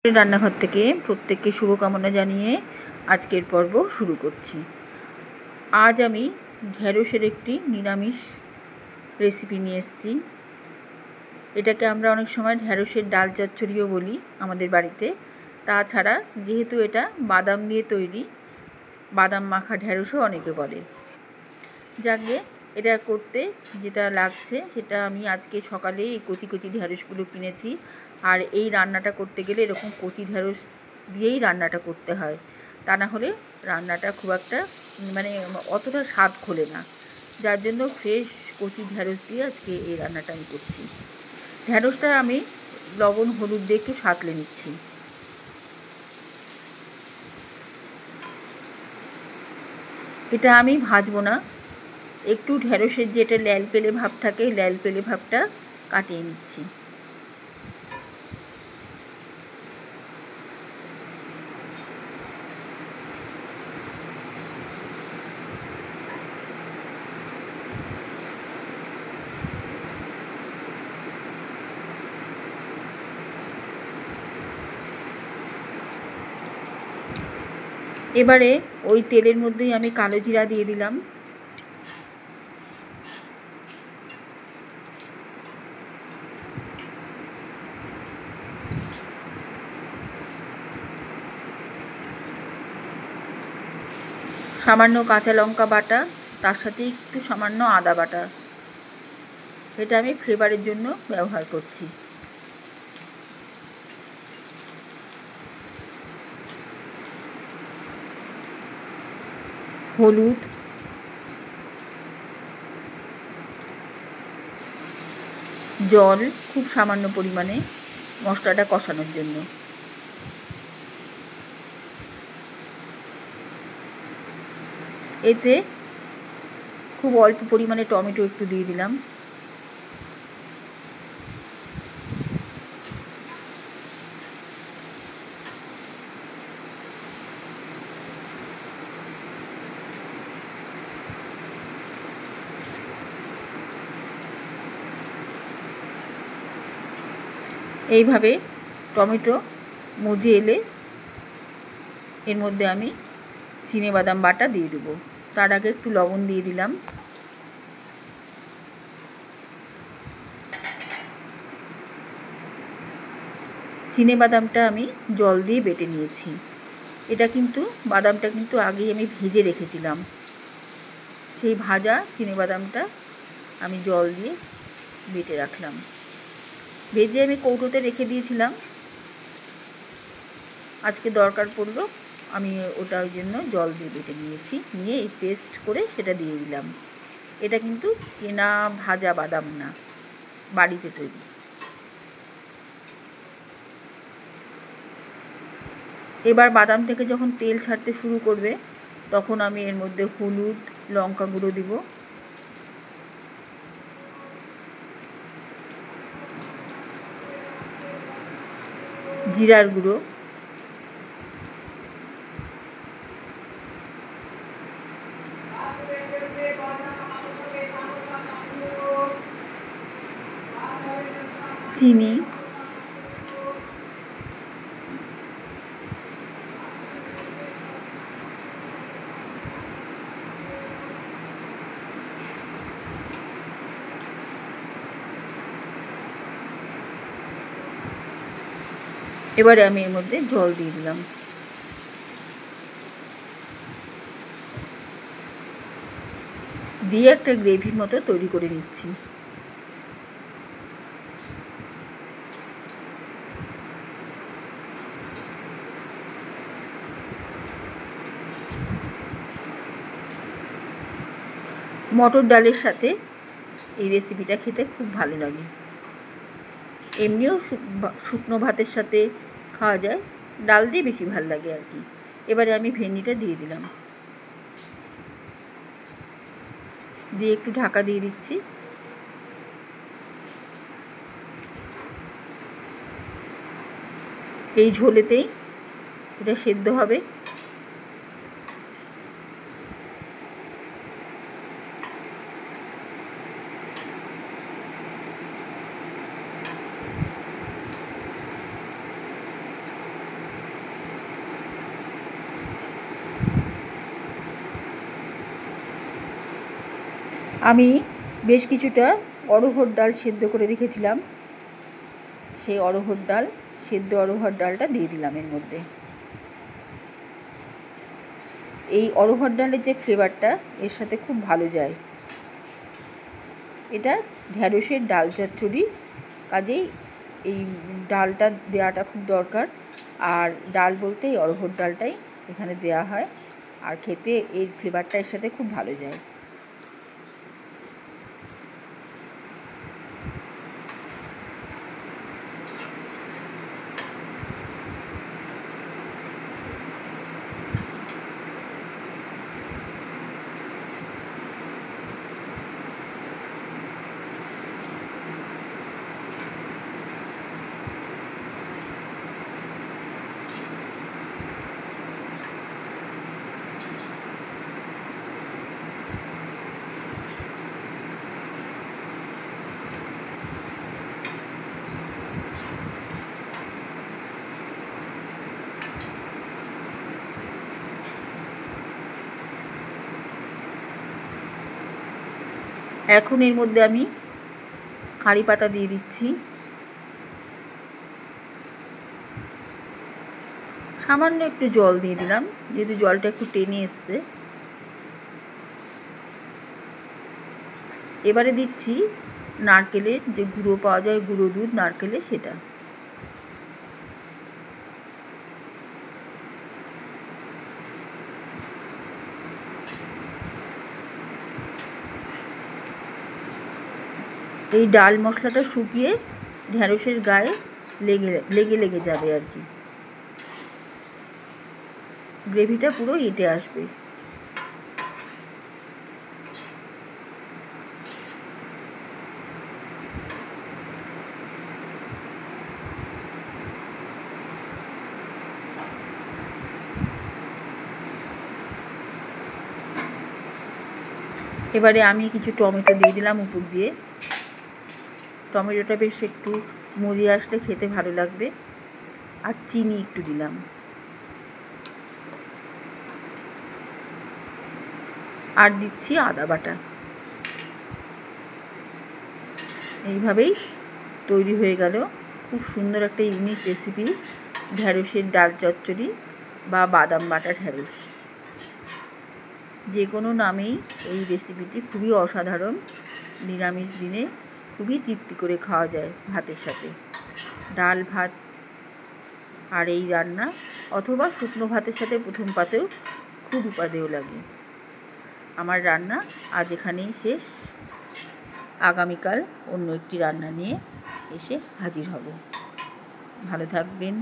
রান্নাঘর থেকে প্রত্যেককে শুভকামনা জানিয়ে আজকের পর্ব শুরু করছি। আজ আমি ঢ্যাঁড়সের একটি নিরামিষ রেসিপি নিয়ে এসেছি। এটাকে আমরা অনেক সময় ঢ্যাঁড়সের ডাল চচ্চড়িও বলি আমাদের বাড়িতে। তাছাড়া যেহেতু এটা বাদাম দিয়ে তৈরি, বাদাম মাখা ঢ্যাঁড়সও অনেকে বলে। যাকে এটা করতে যেটা লাগছে সেটা আমি আজকে সকালে এই কচি কচি ঢ্যাঁড়সগুলো কিনেছি। আর এই রান্নাটা করতে গেলে এরকম কচি ঢ্যাঁড়স দিয়েই রান্নাটা করতে হয়, তা না হলে রান্নাটা খুব একটা অতটা স্বাদ খোলে না। যার জন্য ফ্রেশ কচি ঢ্যাঁড়স দিয়ে আজকে এই রান্নাটা আমি করছি। ঢ্যাঁড়সটা আমি লবণ হলুদ দিয়ে একটু সাঁতলে নিচ্ছি। এটা আমি ভাজবো না, একটু ঢ্যাঁড়সের যেটা ল্যাল পেলে ভাব থাকে, ল্যাল পেলে ভাবটা কাটিয়ে নিচ্ছি। এবারে ওই তেলের মধ্যেই আমি কালো জিরা দিয়ে দিলাম, সামান্য কাঁচা লঙ্কা বাটা, তার সাথে একটু সামান্য আদা বাটা। এটা আমি ফ্লেভারের জন্য ব্যবহার করছি। হলুদ, জল খুব সামান্য পরিমাণে মশলাটা কষানোর জন্য। এতে খুব অল্প পরিমাণে টমেটো একটু দিয়ে দিলাম। এইভাবে টমেটো মজে এলে এর মধ্যে আমি চিনেবাদাম বাটা দিয়ে দেবো। তার আগে একটু লবণ দিয়ে দিলাম। চিনেবাদামটা আমি জল দিয়ে বেটে নিয়েছি। বাদামটা কিন্তু আগেই আমি ভেজে রেখেছিলাম। সেই ভাজা চিনেবাদামটা আমি জল দিয়ে বেটে রাখলাম। ভেজে আমি কৌটোতে রেখে দিয়েছিলাম, আজকে দরকার পড়লো আমি ওটা ওই জন্য জল দিয়ে বেটে নিয়েছি। নিয়ে এই পেস্ট করে সেটা দিয়ে দিলাম। এটা কিন্তু কেনা ভাজা বাদাম না, বাড়িতে তৈরি। এবার বাদাম থেকে যখন তেল ছাড়তে শুরু করবে তখন আমি এর মধ্যে হলুদ, লঙ্কা গুঁড়ো দিব, জিরার গুঁড়ো, চিনি, এবারে আমি এর মধ্যে জল দিয়ে দিলাম। দিয়ে একটা গ্রেভির মতো তৈরি করে নিচ্ছি। মটর ডালের সাথে এই রেসিপিটা খেতে খুব ভালো লাগে। এমনিও শুকনো ভাতের সাথে খাওয়া যায়, ডাল দিয়ে বেশি ভালো লাগে আর কি। এবারে আমি ভেন্ডিটা দিয়ে দিলাম, দিয়ে একটু ঢাকা দিয়ে দিচ্ছি। এই ঝোলেতেই এটা সেদ্ধ হবে। আমি বেশ কিছুটা অড়হর ডাল সেদ্ধ করে রেখেছিলাম, সেই সেদ্ধ অড়হর ডালটা দিয়ে দিলাম এর মধ্যে। এই অড়হর ডালের যে ফ্লেভারটা এর সাথে খুব ভালো যায়। এটা ঢ্যাঁড়সের ডাল চচ্চড়ি, কাজেই এই ডালটা দেওয়াটা খুব দরকার। আর ডাল বলতে এই অড়হর ডালটাই এখানে দেওয়া হয়, আর খেতে এর ফ্লেভারটা এর সাথে খুব ভালো যায়। এখন এর মধ্যে আমি কারি পাতা দিয়ে দিচ্ছি, সামান্য একটু জল দিয়ে দিলাম, যেহেতু জলটা একটু টেনে এসছে। এবারে দিচ্ছি নারকেলের যে গুঁড়ো পাওয়া যায়, গুঁড়ো দুধ নারকেলের, সেটা। এই ডাল মশলাটা শুকিয়ে ঢ্যাঁড়সের গায়ে লেগে যাবে আর কি, গ্রেভিটা পুরো এঁটে আসবে। এবারে আমি কিছু টমেটো দিয়ে দিলাম উপর দিয়ে। টমেটোটা বেশ একটু মজে আসলে খেতে ভালো লাগবে। আর চিনি একটু দিলাম। আর দিচ্ছি আদা বাটা। এইভাবেই তৈরি হয়ে গেল খুব সুন্দর একটা ইউনিক রেসিপি, ঢ্যাঁড়সের ডাল চচ্চড়ি বা বাদাম বাটা ঢ্যাঁড়স। যে কোনো নামেই এই রেসিপিটি খুবই অসাধারণ। নিরামিষ দিনে খুবই তৃপ্তি করে খাওয়া যায় ভাতের সাথে। ডাল ভাত আর এই রান্না, অথবা শুকনো ভাতের সাথে প্রথম পাতেও খুব উপাদেয় লাগে। আমার রান্না আজ এখানেই শেষ। আগামীকাল অন্য একটি রান্না নিয়ে এসে হাজির হব। ভালো থাকবেন।